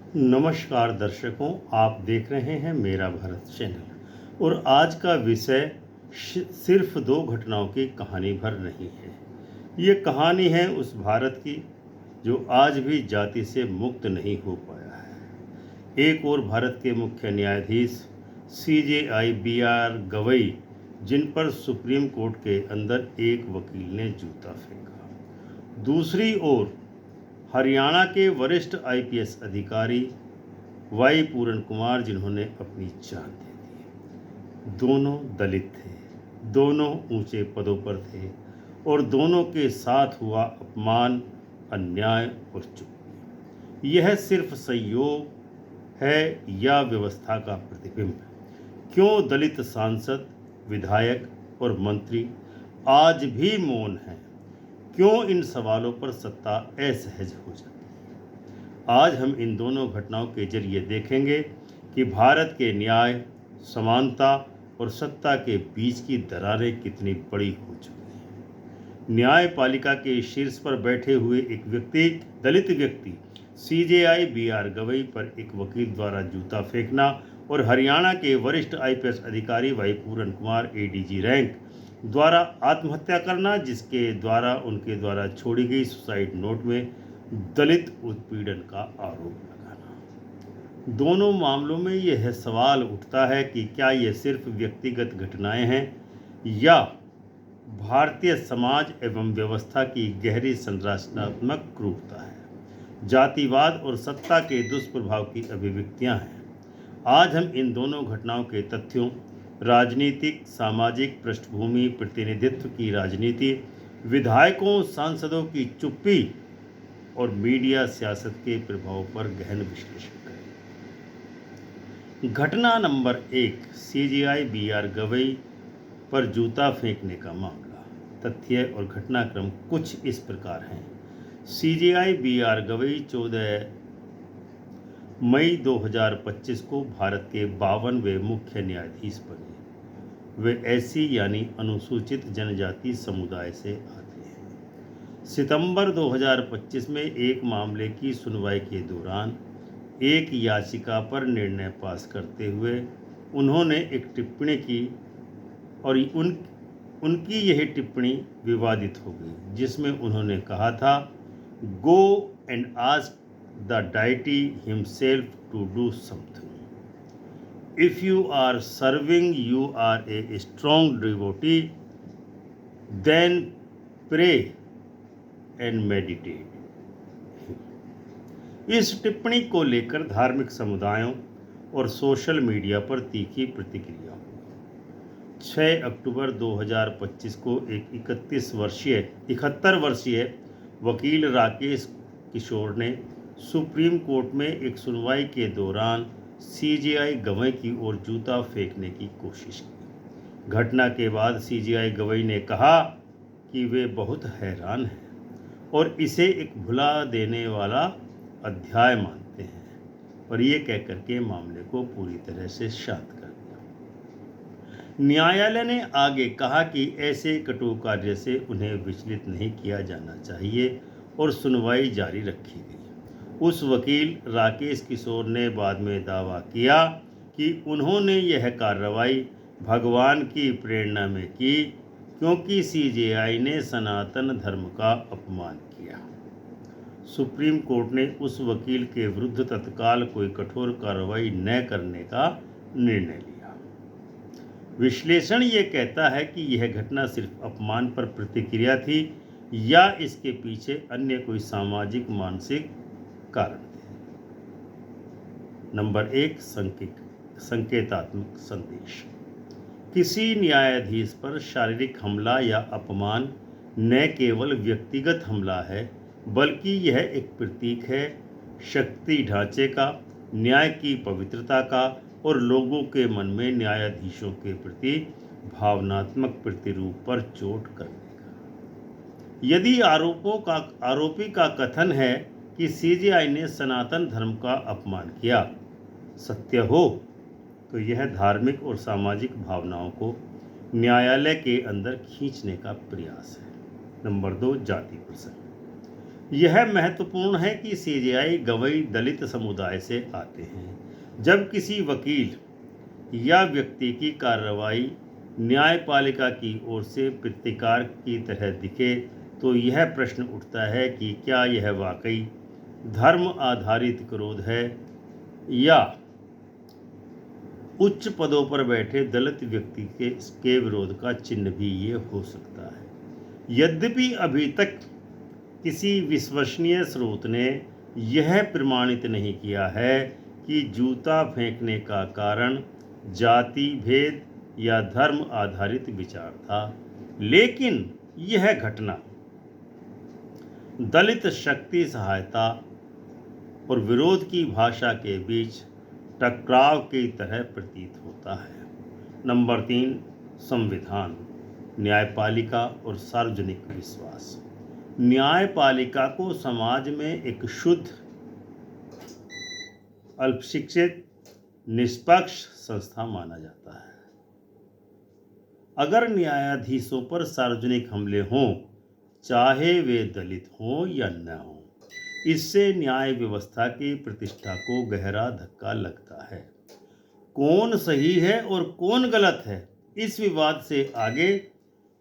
नमस्कार दर्शकों, आप देख रहे हैं मेरा भारत चैनल। और आज का विषय सिर्फ दो घटनाओं की कहानी भर नहीं है। ये कहानी है उस भारत की जो आज भी जाति से मुक्त नहीं हो पाया है। एक और भारत के मुख्य न्यायाधीश CJI BR गवई, जिन पर सुप्रीम कोर्ट के अंदर एक वकील ने जूता फेंका। दूसरी ओर हरियाणा के वरिष्ठ IPS अधिकारी वाई पूरन कुमार, जिन्होंने अपनी जान दे दी। दोनों दलित थे, दोनों ऊंचे पदों पर थे और दोनों के साथ हुआ अपमान, अन्याय और चुप्पी। यह सिर्फ संयोग है या व्यवस्था का प्रतिबिंब? क्यों दलित सांसद, विधायक और मंत्री आज भी मौन हैं? क्यों इन सवालों पर सत्ता असहज हो जाती है? आज हम इन दोनों घटनाओं के जरिए देखेंगे कि भारत के न्याय, समानता और सत्ता के बीच की दरारें कितनी बड़ी हो चुकी हैं। न्यायपालिका के शीर्ष पर बैठे हुए एक दलित व्यक्ति CJI BR गवई पर एक वकील द्वारा जूता फेंकना और हरियाणा के वरिष्ठ IPS अधिकारी वाई पूरन कुमार ADG रैंक द्वारा आत्महत्या करना, जिसके द्वारा उनके द्वारा छोड़ी गई सुसाइड नोट में दलित उत्पीड़न का आरोप लगाना। दोनों मामलों में यह सवाल उठता है कि क्या ये सिर्फ व्यक्तिगत घटनाएं हैं या भारतीय समाज एवं व्यवस्था की गहरी संरचनात्मक क्रूरता है, जातिवाद और सत्ता के दुष्प्रभाव की अभिव्यक्तियां हैं। आज हम इन दोनों घटनाओं के तथ्यों, राजनीतिक सामाजिक पृष्ठभूमि, प्रतिनिधित्व की राजनीति, विधायकों सांसदों की चुप्पी और मीडिया सियासत के प्रभाव पर गहन विश्लेषण करें। घटना नंबर 1, CJI BR गवई पर जूता फेंकने का मामला। तथ्य और घटनाक्रम कुछ इस प्रकार हैं। CJI BR गवई 14 मई 2025 को भारत के 52वें मुख्य न्यायाधीश बने। वे SC यानी अनुसूचित जनजाति समुदाय से आते हैं। सितंबर 2025 में एक मामले की सुनवाई के दौरान एक याचिका पर निर्णय पास करते हुए उन्होंने एक टिप्पणी की और उनकी यह टिप्पणी विवादित हो गई, जिसमें उन्होंने कहा था, go and ask the deity himself to do something. If you are serving, you are a strong devotee, then pray and meditate. इस टिप्पणी को लेकर धार्मिक समुदायों और सोशल मीडिया पर तीखी प्रतिक्रिया हुई। 6 अक्टूबर 2025 को एक 71 वर्षीय वकील राकेश किशोर ने सुप्रीम कोर्ट में एक सुनवाई के दौरान CJI गवई की ओर जूता फेंकने की कोशिश की। घटना के बाद CJI गवई ने कहा कि वे बहुत हैरान हैं और इसे एक भुला देने वाला अध्याय मानते हैं, और ये कहकर के मामले को पूरी तरह से शांत कर दिया। न्यायालय ने आगे कहा कि ऐसे कटु कार्य से उन्हें विचलित नहीं किया जाना चाहिए और सुनवाई जारी रखी गई। उस वकील राकेश किशोर ने बाद में दावा किया कि उन्होंने यह कार्रवाई भगवान की प्रेरणा में की, क्योंकि CJI ने सनातन धर्म का अपमान किया। सुप्रीम कोर्ट ने उस वकील के विरुद्ध तत्काल कोई कठोर कार्रवाई न करने का निर्णय लिया। विश्लेषण ये कहता है कि यह घटना सिर्फ अपमान पर प्रतिक्रिया थी या इसके पीछे अन्य कोई सामाजिक मानसिक कारण थे। नंबर 1, संकेतात्मक संदेश। किसी न्यायाधीश पर शारीरिक हमला या अपमान न केवल व्यक्तिगत हमला है, बल्कि यह एक प्रतीक है शक्ति ढांचे का, न्याय की पवित्रता का और लोगों के मन में न्यायाधीशों के प्रति भावनात्मक प्रतिरूप पर चोट करने का। यदि आरोपी का कथन है कि CJI ने सनातन धर्म का अपमान किया सत्य हो, तो यह धार्मिक और सामाजिक भावनाओं को न्यायालय के अंदर खींचने का प्रयास है। नंबर 2, जाति प्रसंग। यह महत्वपूर्ण है कि सीजेआई गवाही दलित समुदाय से आते हैं। जब किसी वकील या व्यक्ति की कार्रवाई न्यायपालिका की ओर से प्रतिकार की तरह दिखे तो यह प्रश्न उठता है कि क्या यह वाकई धर्म आधारित क्रोध है या उच्च पदों पर बैठे दलित व्यक्ति के विरोध का चिन्ह भी ये हो सकता है। यद्यपि अभी तक किसी विश्वसनीय स्रोत ने यह प्रमाणित नहीं किया है कि जूता फेंकने का कारण जाति भेद या धर्म आधारित विचार था, लेकिन यह घटना दलित शक्ति सहायता और विरोध की भाषा के बीच टकराव की तरह प्रतीत होता है। नंबर 3, संविधान, न्यायपालिका और सार्वजनिक विश्वास। न्यायपालिका को समाज में एक शुद्ध, अल्पशिक्षित, निष्पक्ष संस्था माना जाता है। अगर न्यायाधीशों पर सार्वजनिक हमले हों, चाहे वे दलित हों या न हों, इससे न्याय व्यवस्था की प्रतिष्ठा को गहरा धक्का लगता है। कौन सही है और कौन गलत है, इस विवाद से आगे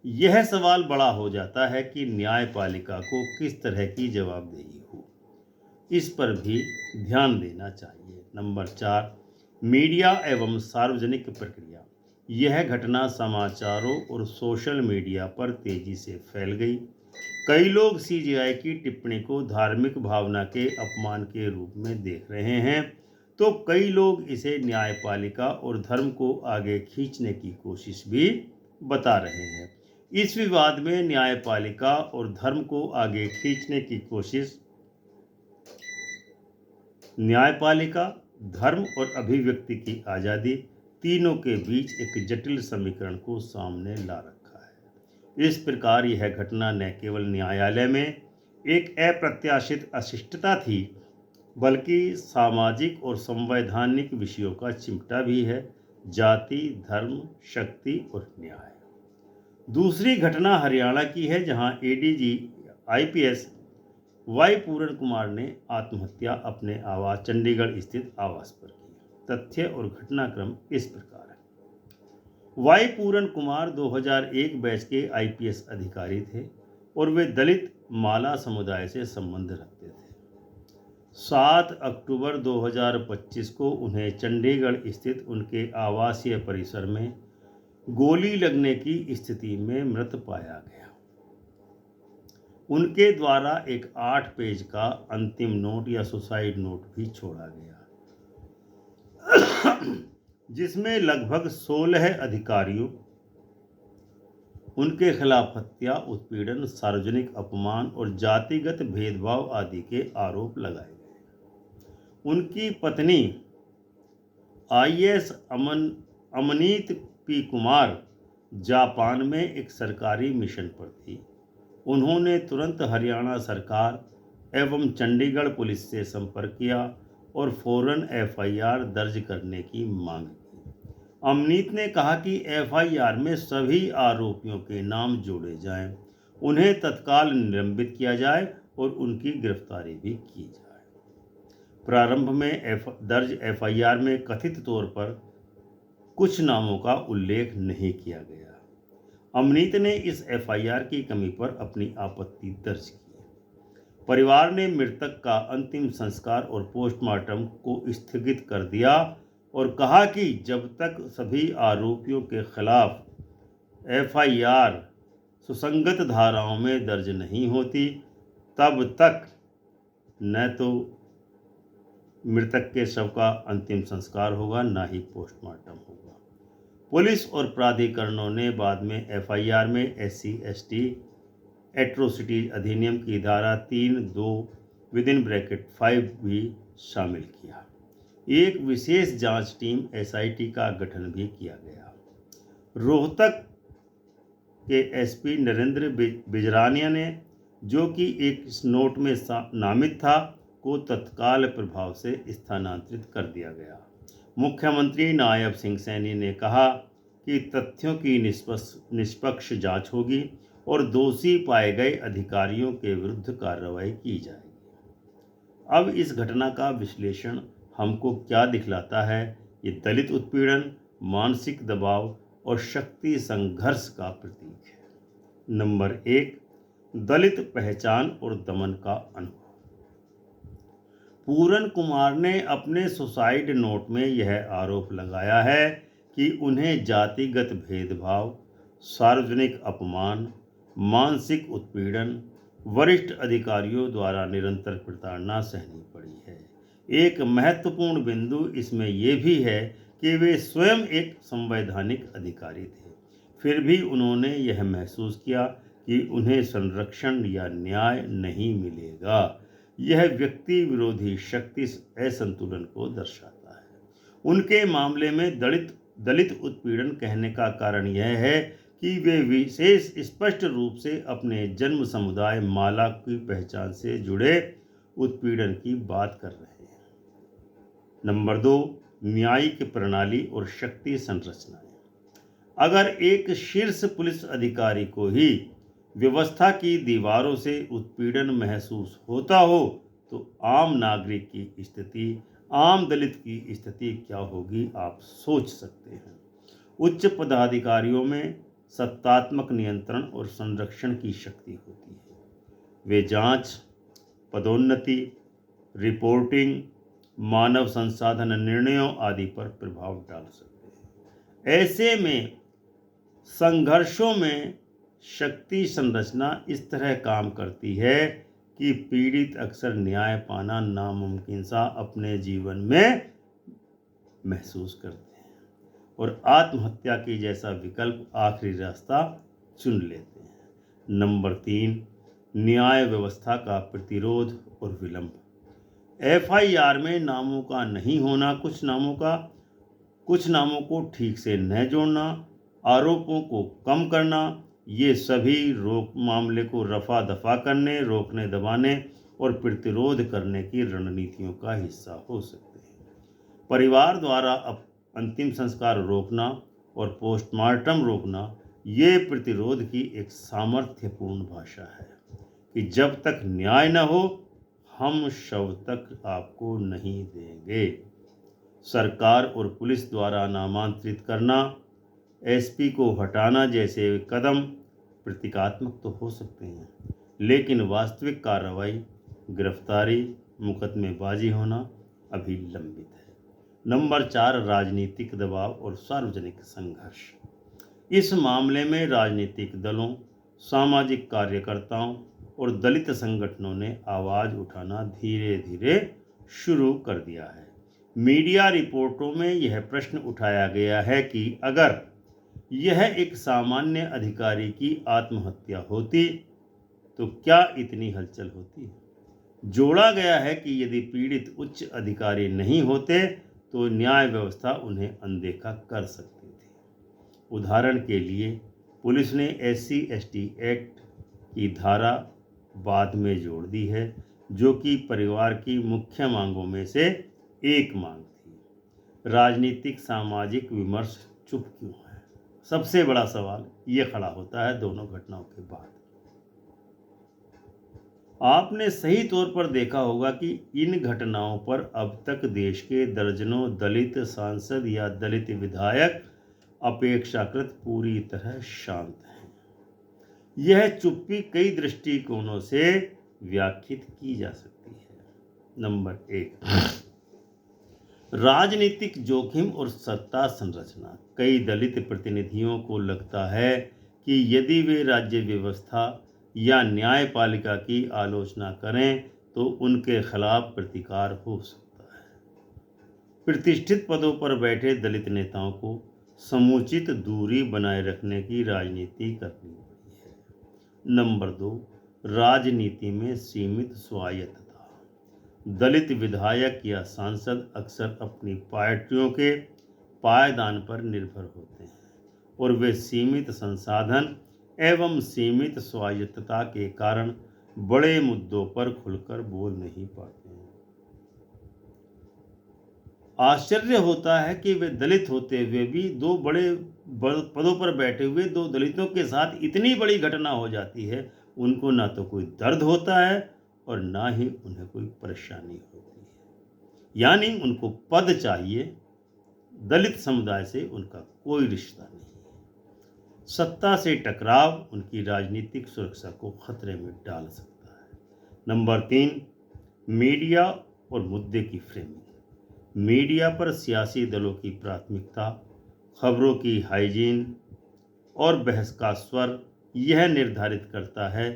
यह सवाल बड़ा हो जाता है कि न्यायपालिका को किस तरह की जवाबदेही हो, इस पर भी ध्यान देना चाहिए। नंबर 4, मीडिया एवं सार्वजनिक प्रक्रिया। यह घटना समाचारों और सोशल मीडिया पर तेजी से फैल गई। कई लोग सीजेआई की टिप्पणी को धार्मिक भावना के अपमान के रूप में देख रहे हैं, तो कई लोग इसे न्यायपालिका और धर्म को आगे खींचने की कोशिश भी बता रहे हैं। इस विवाद में न्यायपालिका और धर्म को आगे खींचने की कोशिश न्यायपालिका, धर्म और अभिव्यक्ति की आज़ादी तीनों के बीच एक जटिल समीकरण को सामने ला रखा है। इस प्रकार यह घटना न केवल न्यायालय में एक अप्रत्याशित अशिष्टता थी, बल्कि सामाजिक और संवैधानिक विषयों का चिमटा भी है: जाति, धर्म, शक्ति और न्याय। दूसरी घटना हरियाणा की है, जहां एडीजी आईपीएस वाई पूरन कुमार ने आत्महत्या अपने चंडीगढ़ स्थित आवास पर की। तथ्य और घटनाक्रम इस प्रकार है। वाई पूरन कुमार 2001 बैच के आईपीएस अधिकारी थे और वे दलित माला समुदाय से संबंध रखते थे। 7 अक्टूबर 2025 को उन्हें चंडीगढ़ स्थित उनके आवासीय परिसर में गोली लगने की स्थिति में मृत पाया गया। उनके द्वारा एक 8 पेज का अंतिम नोट या सुसाइड नोट भी छोड़ा गया, जिसमें लगभग 16 अधिकारियों उनके खिलाफ हत्या, उत्पीड़न, सार्वजनिक अपमान और जातिगत भेदभाव आदि के आरोप लगाए गए। उनकी पत्नी IAS Amneet P Kumar Japan में एक सरकारी मिशन पर थी। उन्होंने तुरंत हरियाणा सरकार एवं चंडीगढ़ पुलिस से संपर्क किया और फौरन एफआईआर दर्ज करने की मांग की। अमनीत ने कहा कि एफआईआर में सभी आरोपियों के नाम जोड़े जाएं, उन्हें तत्काल निलंबित किया जाए और उनकी गिरफ्तारी भी की जाए। प्रारंभ में दर्ज एफआईआर में कथित तौर पर कुछ नामों का उल्लेख नहीं किया गया। अमनीत ने इस एफआईआर की कमी पर अपनी आपत्ति दर्ज की। परिवार ने मृतक का अंतिम संस्कार और पोस्टमार्टम को स्थगित कर दिया और कहा कि जब तक सभी आरोपियों के खिलाफ एफआईआर सुसंगत धाराओं में दर्ज नहीं होती, तब तक न तो मृतक के शव का अंतिम संस्कार होगा, न ही पोस्टमार्टम होगा। पुलिस और प्राधिकरणों ने बाद में एफआईआर में SC/ST एट्रोसिटीज अधिनियम की धारा 3(2) भी शामिल किया। एक विशेष जांच टीम SIT का गठन भी किया गया। रोहतक के एसपी नरेंद्र बिजरानिया ने, जो कि एक नोट में नामित था, को तत्काल प्रभाव से स्थानांतरित कर दिया गया। मुख्यमंत्री नायब सिंह सैनी ने कहा कि तथ्यों की निष्पक्ष जांच होगी और दोषी पाए गए अधिकारियों के विरुद्ध कार्रवाई की जाएगी। अब इस घटना का विश्लेषण हमको क्या दिखलाता है? ये दलित उत्पीड़न, मानसिक दबाव और शक्ति संघर्ष का प्रतीक है। नंबर 1, दलित पहचान और दमन का अनुभव। पूरन कुमार ने अपने सुसाइड नोट में यह आरोप लगाया है कि उन्हें जातिगत भेदभाव, सार्वजनिक अपमान, मानसिक उत्पीड़न, वरिष्ठ अधिकारियों द्वारा निरंतर प्रताड़ना सहनी पड़ी है। एक महत्वपूर्ण बिंदु इसमें यह भी है कि वे स्वयं एक संवैधानिक अधिकारी थे, फिर भी उन्होंने यह महसूस किया कि उन्हें संरक्षण या न्याय नहीं मिलेगा। यह व्यक्ति विरोधी शक्ति असंतुलन को दर्शाता है। उनके मामले में दलित उत्पीड़न कहने का कारण यह है कि वे विशेष स्पष्ट रूप से अपने जन्म समुदाय माला की पहचान से जुड़े उत्पीड़न की बात कर रहे हैं। नंबर 2, न्यायिक प्रणाली और शक्ति संरचनाएं। अगर एक शीर्ष पुलिस अधिकारी को ही व्यवस्था की दीवारों से उत्पीड़न महसूस होता हो तो आम नागरिक की स्थिति, आम दलित की स्थिति क्या होगी, आप सोच सकते हैं। उच्च पदाधिकारियों में सत्तात्मक नियंत्रण और संरक्षण की शक्ति होती है। वे जांच, पदोन्नति, रिपोर्टिंग, मानव संसाधन निर्णयों आदि पर प्रभाव डाल सकते हैं। ऐसे में संघर्षों में शक्ति संरचना इस तरह काम करती है कि पीड़ित अक्सर न्याय पाना नामुमकिन सा अपने जीवन में महसूस करते हैं और आत्महत्या के जैसा विकल्प आखिरी रास्ता चुन लेते हैं। नंबर 3, न्याय व्यवस्था का प्रतिरोध और विलंब। एफआईआर में नामों का नहीं होना, कुछ नामों को ठीक से न जोड़ना, आरोपों को कम करना, ये सभी मामले को रफा दफा करने, रोकने दबाने और प्रतिरोध करने की रणनीतियों का हिस्सा हो सकते हैं। परिवार द्वारा अंतिम संस्कार रोकना और पोस्टमार्टम रोकना ये प्रतिरोध की एक सामर्थ्यपूर्ण भाषा है कि जब तक न्याय न हो हम शव तक आपको नहीं देंगे। सरकार और पुलिस द्वारा नामांतरित करना, एसपी को हटाना जैसे कदम प्रतीकात्मक तो हो सकते हैं, लेकिन वास्तविक कार्रवाई, गिरफ्तारी, मुकदमेबाजी होना अभी लंबित है। नंबर 4, राजनीतिक दबाव और सार्वजनिक संघर्ष। इस मामले में राजनीतिक दलों, सामाजिक कार्यकर्ताओं और दलित संगठनों ने आवाज़ उठाना धीरे धीरे शुरू कर दिया है। मीडिया रिपोर्टों में यह प्रश्न उठाया गया है कि अगर यह एक सामान्य अधिकारी की आत्महत्या होती तो क्या इतनी हलचल होती। जोड़ा गया है कि यदि पीड़ित उच्च अधिकारी नहीं होते तो न्याय व्यवस्था उन्हें अनदेखा कर सकती थी। उदाहरण के लिए पुलिस ने SC/ST एक्ट की धारा बाद में जोड़ दी है, जो कि परिवार की मुख्य मांगों में से एक मांग थी। राजनीतिक सामाजिक विमर्श चुप क्यों है? सबसे बड़ा सवाल ये खड़ा होता है दोनों घटनाओं के बाद। आपने सही तौर पर देखा होगा कि इन घटनाओं पर अब तक देश के दर्जनों दलित सांसद या दलित विधायक अपेक्षाकृत पूरी तरह शांत हैं। यह चुप्पी कई दृष्टिकोणों से व्याख्यायित की जा सकती है। नंबर 1, राजनीतिक जोखिम और सत्ता संरचना। कई दलित प्रतिनिधियों को लगता है कि यदि वे राज्य व्यवस्था या न्यायपालिका की आलोचना करें तो उनके खिलाफ प्रतिकार हो सकता है। प्रतिष्ठित पदों पर बैठे दलित नेताओं को समुचित दूरी बनाए रखने की राजनीति करनी पड़ी है। नंबर 2, राजनीति में सीमित स्वायत्तता। दलित विधायक या सांसद अक्सर अपनी पार्टियों के पायदान पर निर्भर होते हैं और वे सीमित संसाधन एवं सीमित स्वायत्तता के कारण बड़े मुद्दों पर खुलकर बोल नहीं पाते हैं। आश्चर्य होता है कि वे दलित होते हुए भी दो बड़े पदों पर बैठे हुए दो दलितों के साथ इतनी बड़ी घटना हो जाती है, उनको ना तो कोई दर्द होता है और ना ही उन्हें कोई परेशानी होती है। यानी उनको पद चाहिए, दलित समुदाय से उनका कोई रिश्ता नहीं है। सत्ता से टकराव उनकी राजनीतिक सुरक्षा को खतरे में डाल सकता है। नंबर 3, मीडिया और मुद्दे की फ्रेमिंग। मीडिया पर सियासी दलों की प्राथमिकता, खबरों की हाइजीन और बहस का स्वर यह निर्धारित करता है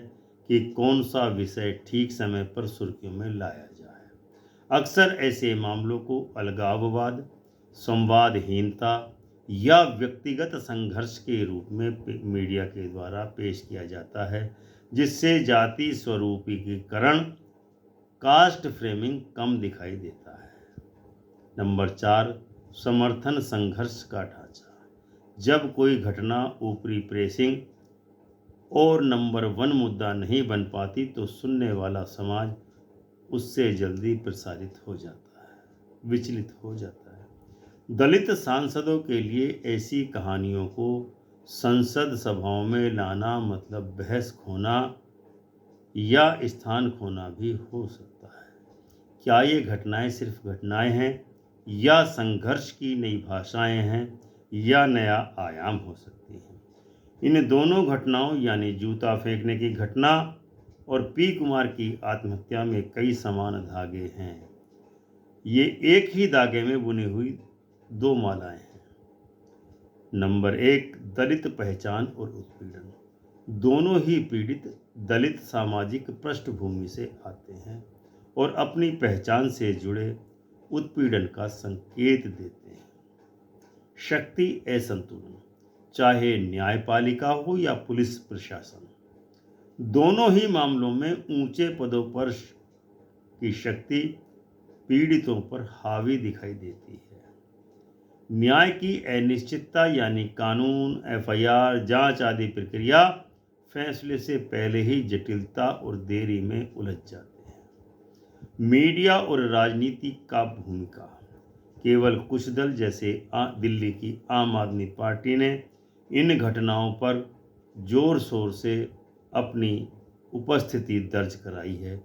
कि कौन सा विषय ठीक समय पर सुर्खियों में लाया जाए। अक्सर ऐसे मामलों को अलगाववाद, संवादहीनता या व्यक्तिगत संघर्ष के रूप में मीडिया के द्वारा पेश किया जाता है, जिससे जाति स्वरूपीकरण, कास्ट फ्रेमिंग कम दिखाई देता है। नंबर 4, समर्थन संघर्ष का ढांचा। जब कोई घटना ऊपरी प्रेसिंग और नंबर 1 मुद्दा नहीं बन पाती तो सुनने वाला समाज उससे जल्दी प्रसारित हो जाता है, विचलित हो जाता है। दलित सांसदों के लिए ऐसी कहानियों को संसद सभाओं में लाना मतलब बहस खोना या स्थान खोना भी हो सकता है। क्या ये घटनाएं सिर्फ घटनाएं हैं या संघर्ष की नई भाषाएं हैं या नया आयाम हो सकती हैं? इन दोनों घटनाओं यानी जूता फेंकने की घटना और पी कुमार की आत्महत्या में कई समान धागे हैं। ये एक ही धागे में बुनी हुई दो मालाएं हैं। नंबर 1, दलित पहचान और उत्पीड़न। दोनों ही पीड़ित दलित सामाजिक पृष्ठभूमि से आते हैं और अपनी पहचान से जुड़े उत्पीड़न का संकेत देते हैं। शक्ति असंतुलन, चाहे न्यायपालिका हो या पुलिस प्रशासन, दोनों ही मामलों में ऊंचे पदों पर की शक्ति पीड़ितों पर हावी दिखाई देती है। न्याय की अनिश्चितता यानी कानून, एफआईआर, जांच आदि प्रक्रिया फैसले से पहले ही जटिलता और देरी में उलझ जाते हैं। मीडिया और राजनीति का भूमिका। केवल कुछ दल जैसे दिल्ली की आम आदमी पार्टी ने इन घटनाओं पर जोर शोर से अपनी उपस्थिति दर्ज कराई है।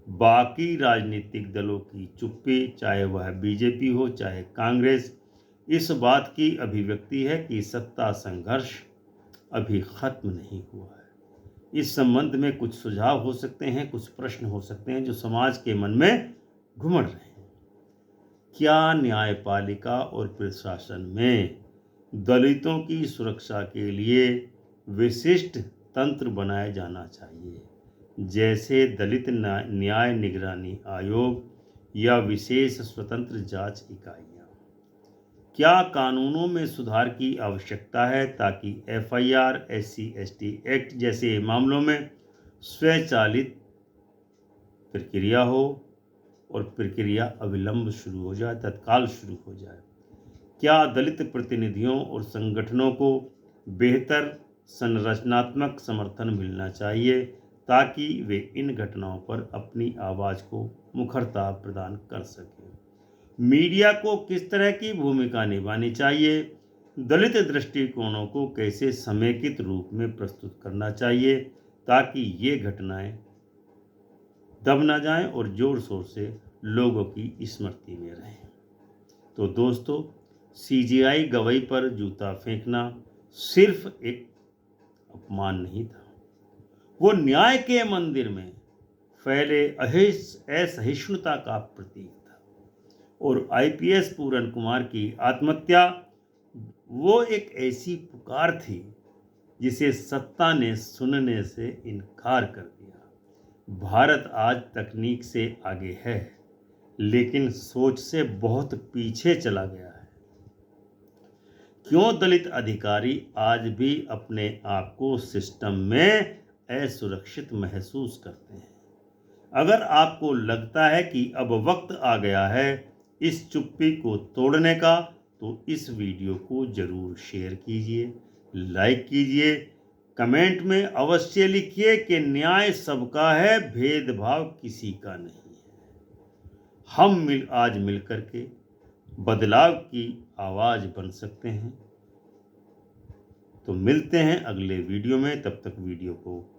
बाकी राजनीतिक दलों की चुप्पी, चाहे वह बीजेपी हो चाहे कांग्रेस, इस बात की अभिव्यक्ति है कि सत्ता संघर्ष अभी खत्म नहीं हुआ है। इस संबंध में कुछ सुझाव हो सकते हैं, कुछ प्रश्न हो सकते हैं जो समाज के मन में घुमड़ रहे हैं। क्या न्यायपालिका और प्रशासन में दलितों की सुरक्षा के लिए विशिष्ट तंत्र बनाया जाना चाहिए, जैसे दलित न्याय निगरानी आयोग या विशेष स्वतंत्र जांच इकाइयाँ? क्या कानूनों में सुधार की आवश्यकता है ताकि एफआईआर, SC/ST एक्ट जैसे मामलों में स्वचालित प्रक्रिया हो और प्रक्रिया अविलंब शुरू हो जाए, तत्काल शुरू हो जाए? क्या दलित प्रतिनिधियों और संगठनों को बेहतर संरचनात्मक समर्थन मिलना चाहिए ताकि वे इन घटनाओं पर अपनी आवाज़ को मुखरता प्रदान कर सकें? मीडिया को किस तरह की भूमिका निभानी चाहिए? दलित दृष्टिकोणों को कैसे समेकित रूप में प्रस्तुत करना चाहिए ताकि ये घटनाएं दब ना जाएं और जोर शोर से लोगों की स्मृति में रहें? तो दोस्तों, CGI गवई पर जूता फेंकना सिर्फ एक अपमान नहीं था, वो न्याय के मंदिर में फैले असहिष्णुता का प्रतीक था। और IPS पूरन कुमार की आत्महत्या वो एक ऐसी पुकार थी जिसे सत्ता ने सुनने से इनकार कर दिया। भारत आज तकनीक से आगे है, लेकिन सोच से बहुत पीछे चला गया है। क्यों दलित अधिकारी आज भी अपने आप को सिस्टम में असुरक्षित महसूस करते हैं? अगर आपको लगता है कि अब वक्त आ गया है इस चुप्पी को तोड़ने का, तो इस वीडियो को जरूर शेयर कीजिए, लाइक कीजिए, कमेंट में अवश्य लिखिए कि न्याय सबका है, भेदभाव किसी का नहीं है। हम आज मिलकर के बदलाव की आवाज़ बन सकते हैं। तो मिलते हैं अगले वीडियो में, तब तक वीडियो को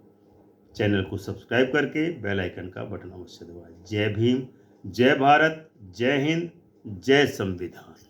चैनल को सब्सक्राइब करके बेल आइकन का बटन अवश्य दबाएं। जय भीम, जय भारत, जय हिंद, जय संविधान।